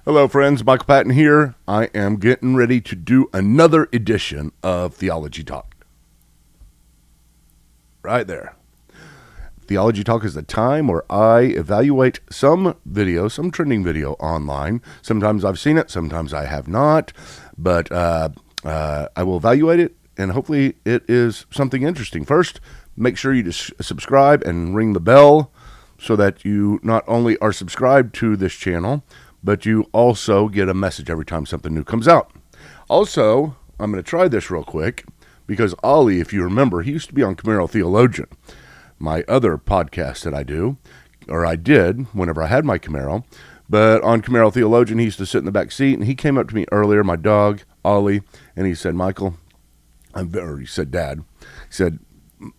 Hello friends, Michael Patton here. I am getting ready to do another edition of Theology Talk. Right there. Theology Talk is the time where I evaluate some video, some trending video online. Sometimes I've seen it, sometimes I have not, but I will evaluate it, and hopefully it is something interesting. First, make sure you just subscribe and ring the bell so that you not only are subscribed to this channel, but you also get a message every time something new comes out. Also, I'm going to try this real quick because Ollie, if you remember, he used to be on Camaro Theologian, my other podcast that I do, or I did whenever I had my Camaro. But on Camaro Theologian, he used to sit in the back seat, and he came up to me earlier, my dog, Ollie, and he said, Michael, he said,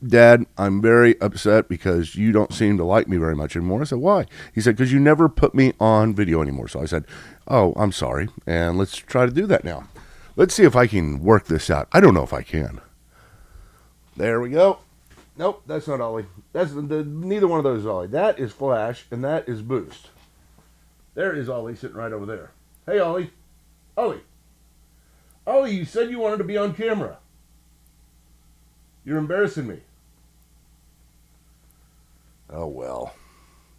Dad, I'm very upset because you don't seem to like me very much anymore. I said, why? He said, because you never put me on video anymore. So I said, oh, I'm sorry. And let's try to do that now. Let's see if I can work this out. I don't know if I can. There we go. Nope, that's not Ollie. Neither one of those is Ollie. That is Flash, and that is Boost. There is Ollie sitting right over there. Hey, Ollie. Ollie, you said you wanted to be on camera. You're embarrassing me. Oh, well.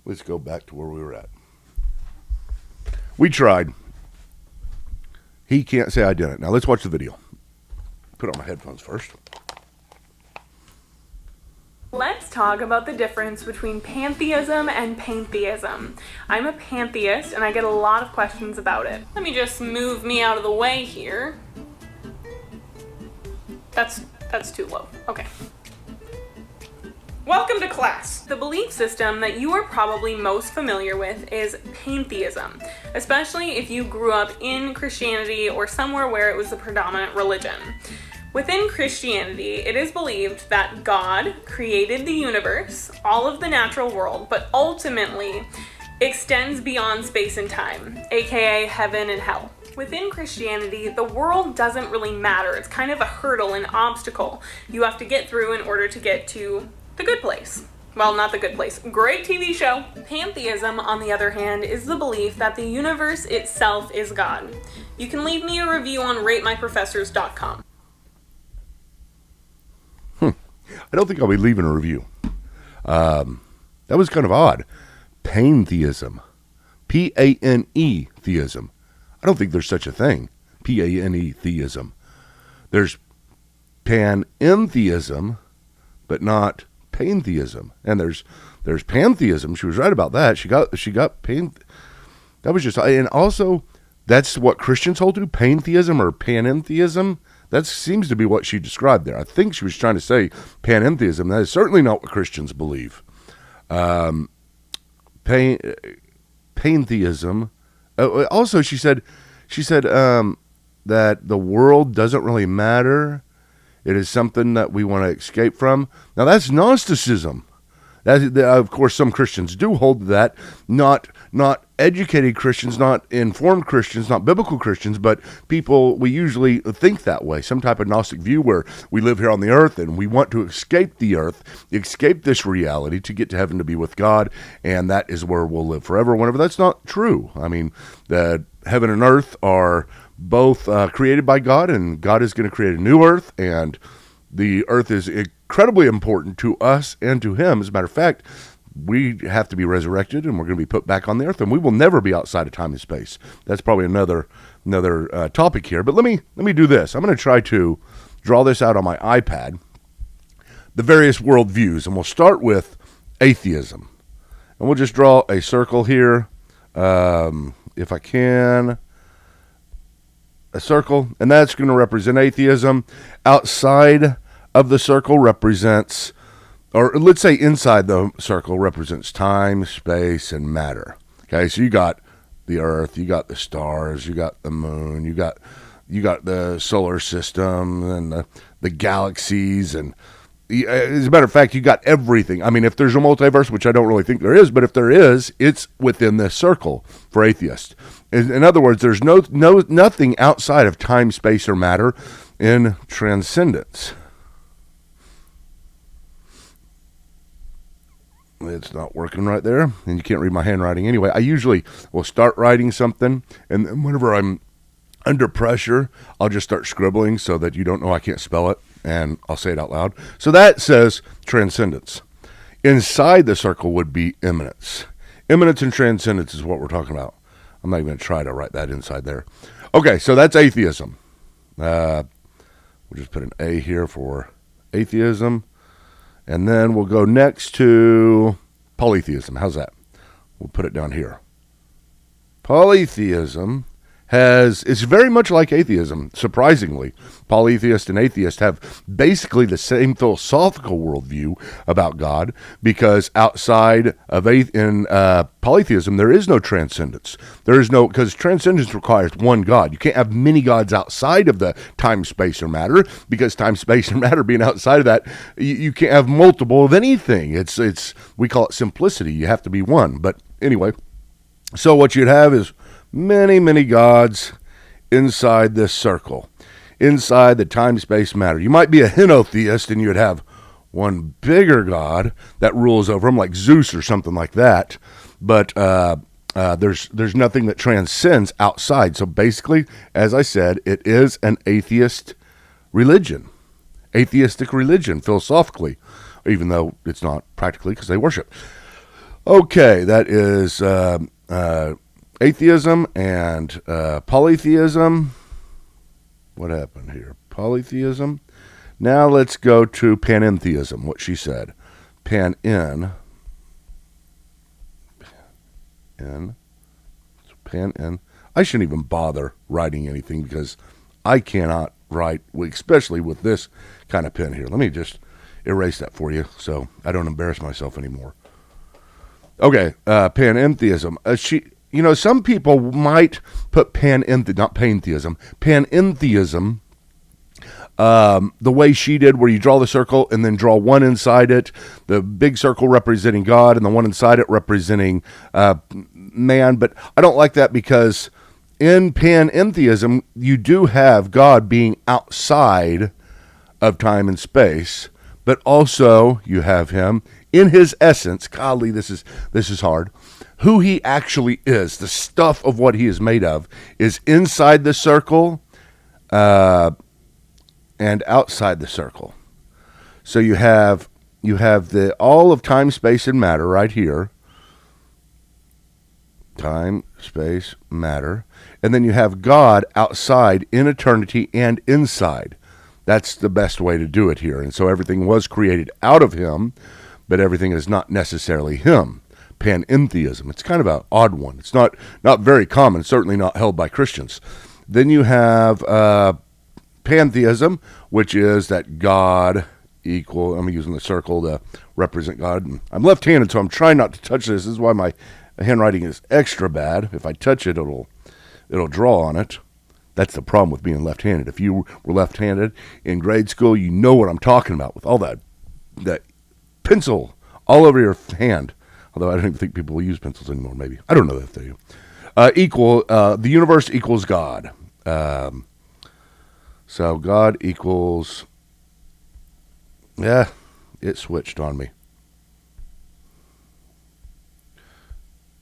Let's go back to where we were at. We tried. He can't say I didn't. Now, let's watch the video. Put on my headphones first. Let's talk about the difference between pantheism and pantheism. I'm a pantheist, and I get a lot of questions about it. Let me just move me out of the way here. That's too low. Okay. Welcome to class. The belief system that you are probably most familiar with is pantheism, especially if you grew up in Christianity or somewhere where it was the predominant religion. Within Christianity, it is believed that God created the universe, all of the natural world, but ultimately extends beyond space and time, aka heaven and hell. Within Christianity, the world doesn't really matter. It's kind of a hurdle, an obstacle you have to get through in order to get to the good place. Well, not the good place. Great TV show. Pantheism, on the other hand, is the belief that the universe itself is God. You can leave me a review on ratemyprofessors.com. I don't think I'll be leaving a review. That was kind of odd. Pantheism. P-A-N-E theism. I don't think there's such a thing. P-A-N-E theism. There's panentheism, but not pantheism. And there's pantheism. She was right about that. She got pan. That was just, and also that's what Christians hold to, pantheism or panentheism. That seems to be what she described there. I think she was trying to say panentheism. That is certainly not what Christians believe. Pantheism. Also, she said that the world doesn't really matter. It is something that we want to escape from. Now, that's Gnosticism. Of course, some Christians do hold to that. Not educated Christians, not informed Christians, not biblical Christians, but people, we usually think that way. Some type of Gnostic view where we live here on the earth and we want to escape the earth, escape this reality to get to heaven to be with God, and that is where we'll live forever. Whenever that's not true. I mean, the heaven and earth are both created by God, and God is going to create a new earth, and the earth is incredibly important to us and to him. As a matter of fact, we have to be resurrected, and we're going to be put back on the earth, and we will never be outside of time and space. That's probably another topic here. But let me do this. I'm going to try to draw this out on my iPad, the various worldviews, and we'll start with atheism. And we'll just draw a circle here, if I can. A circle, and that's going to represent atheism. Outside of the circle represents, or let's say inside the circle represents time, space, and matter. Okay, so you got the earth, you got the stars, you got the moon, you got the solar system and the galaxies, and as a matter of fact, you got everything. I mean, if there's a multiverse, which I don't really think there is, but if there is, it's within this circle for atheists. In other words, there's nothing outside of time, space, or matter in transcendence. It's not working right there, and you can't read my handwriting anyway. I usually will start writing something, and then whenever I'm under pressure, I'll just start scribbling so that you don't know I can't spell it, and I'll say it out loud. So that says transcendence. Inside the circle would be immanence. Immanence and transcendence is what we're talking about. I'm not even going to try to write that inside there. Okay, so that's atheism. We'll just put an A here for atheism. And then we'll go next to polytheism. How's that? We'll put it down here. Polytheism it's very much like atheism, surprisingly. Polytheist and atheist have basically the same philosophical worldview about God, because outside of polytheism, there is no transcendence. Because transcendence requires one God. You can't have many gods outside of the time, space, or matter, because time, space, and matter being outside of that, you can't have multiple of anything. We call it simplicity. You have to be one. But anyway, so what you'd have is many, many gods inside this circle, inside the time, space, matter. You might be a henotheist, and you'd have one bigger god that rules over them, like Zeus or something like that. But there's nothing that transcends outside. So basically, as I said, it is an atheistic religion, philosophically, even though it's not practically, because they worship. Okay, that is atheism and polytheism. What happened here? Polytheism. Now let's go to panentheism, what she said. Pan-en. I shouldn't even bother writing anything because I cannot write, especially with this kind of pen here. Let me just erase that for you so I don't embarrass myself anymore. Okay, panentheism. Some people might put panentheism, the way she did, where you draw the circle and then draw one inside it, the big circle representing God and the one inside it representing man. But I don't like that, because in panentheism, you do have God being outside of time and space, but also you have him in his essence. Golly, this is hard. Who he actually is, the stuff of what he is made of, is inside the circle and outside the circle. So you have the all of time, space, and matter right here. Time, space, matter. And then you have God outside in eternity and inside. That's the best way to do it here. And so everything was created out of him, but everything is not necessarily him. Panentheism. It's kind of an odd one. It's not very common, certainly not held by Christians. Then you have pantheism, which is that God equal. I'm using the circle to represent God. And I'm left-handed, so I'm trying not to touch this. This is why my handwriting is extra bad. If I touch it, it'll draw on it. That's the problem with being left-handed. If you were left-handed in grade school, you know what I'm talking about, with all that pencil all over your hand. Although I don't even think people will use pencils anymore, maybe. I don't know if they do. The universe equals God. So God equals, it switched on me.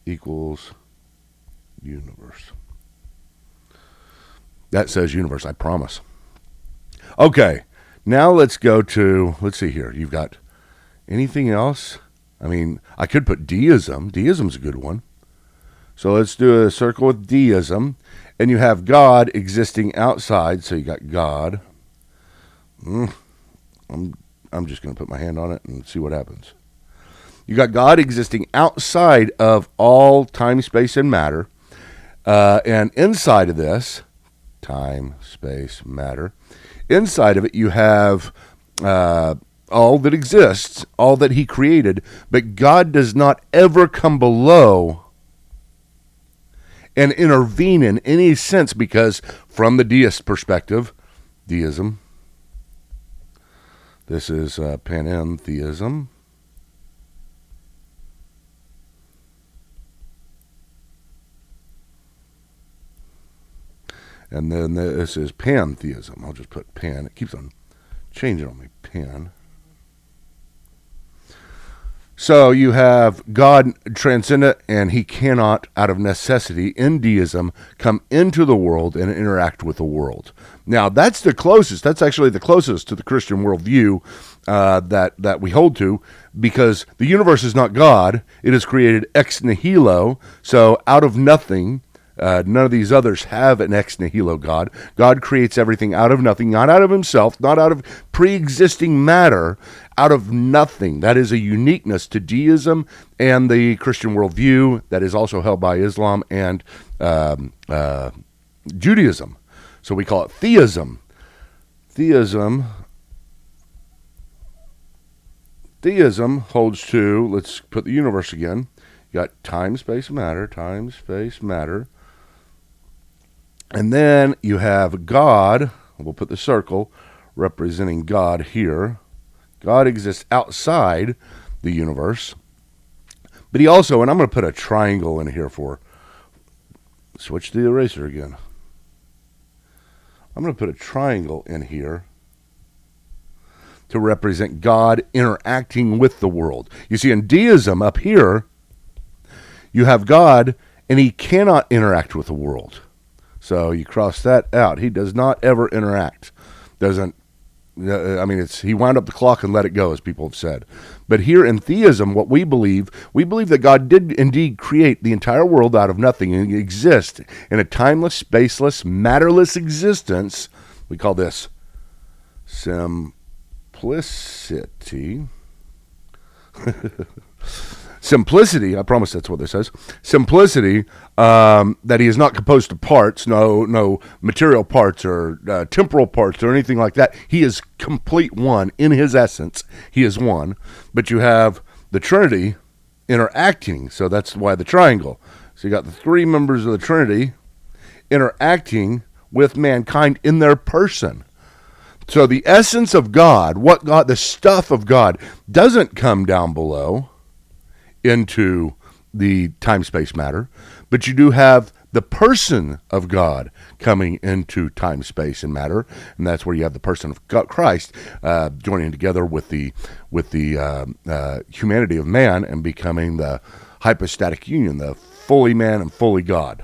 Equals universe. That says universe, I promise. Okay, now let's see here. You've got anything else? I mean, I could put deism. Deism's a good one. So let's do a circle with deism. And you have God existing outside. So you got God. I'm just going to put my hand on it and see what happens. You got God existing outside of all time, space, and matter. And inside of this, time, space, matter, inside of it you have all that exists, all that he created, but God does not ever come below and intervene in any sense, because from the deist perspective, deism, this is panentheism. And then this is pantheism. I'll just put pan. It keeps on changing on me. Pan. So So you have God transcendent, and he cannot, out of necessity, in deism, come into the world and interact with the world. Now, that's the closest. That's actually the closest to the Christian worldview that we hold to, because the universe is not God. It is created ex nihilo, so out of nothing. None of these others have an ex nihilo God. God creates everything out of nothing, not out of himself, not out of pre-existing matter, out of nothing. That is a uniqueness to deism and the Christian worldview that is also held by Islam and Judaism. So we call it theism. Theism holds to, let's put the universe again. You got time, space, matter, time, space, matter. And then you have God. We'll put the circle representing God here. God exists outside the universe. But he also, and I'm going to put a triangle in here switch the eraser again. I'm going to put a triangle in here to represent God interacting with the world. You see, in deism up here, you have God, and he cannot interact with the world. So you cross that out. He does not ever interact. He wound up the clock and let it go, as people have said. But here in theism, what we believe that God did indeed create the entire world out of nothing and exist in a timeless, spaceless, matterless existence. We call this simplicity. Simplicity, I promise that's what this says. Simplicity, that he is not composed of parts, no material parts or temporal parts or anything like that. He is complete one in his essence. He is one. But you have the Trinity interacting, so that's why the triangle. So you got the three members of the Trinity interacting with mankind in their person. So the essence of God, the stuff of God, doesn't come down below into the time-space matter, but you do have the person of God coming into time, space, and matter, and that's where you have the person of God, Christ, joining together with the humanity of man and becoming the hypostatic union, the fully man and fully God.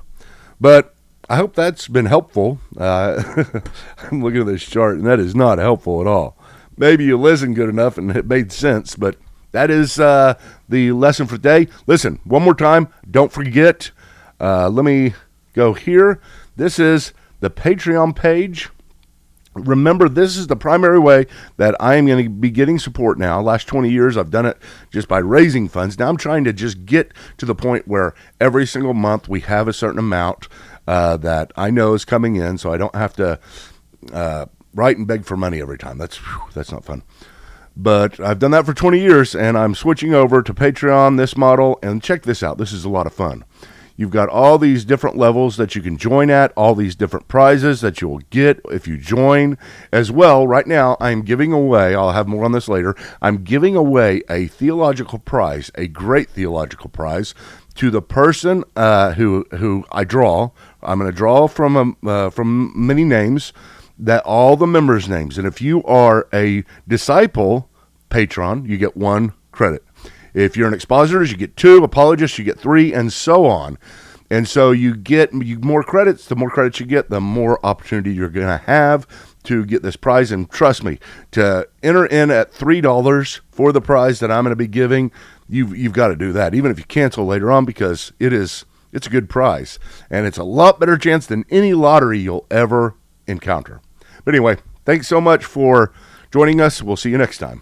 But I hope that's been helpful. I'm looking at this chart, and that is not helpful at all. Maybe you listened good enough and it made sense, but that is the lesson for today. Listen, one more time, don't forget, let me go here. This is the Patreon page. Remember, this is the primary way that I am going to be getting support now. Last 20 years, I've done it just by raising funds. Now I'm trying to just get to the point where every single month we have a certain amount that I know is coming in, so I don't have to write and beg for money every time. That's not fun. But I've done that for 20 years, and I'm switching over to Patreon, this model, and check this out. This is a lot of fun. You've got all these different levels that you can join at, all these different prizes that you will get if you join. As well, right now, I'm giving away, I'll have more on this later, I'm giving away a theological prize, a great theological prize, to the person who I draw. I'm going to draw from many names, that all the members' names. And if you are a disciple patron, you get 1 credit. If you're an expositor, you get 2. Apologists, you get 3, and so on. And so you get more credits. The more credits you get, the more opportunity you're going to have to get this prize. And trust me, to enter in at $3 for the prize that I'm going to be giving, you've got to do that, even if you cancel later on, because it's a good prize. And it's a lot better chance than any lottery you'll ever encounter. But anyway, thanks so much for joining us. We'll see you next time.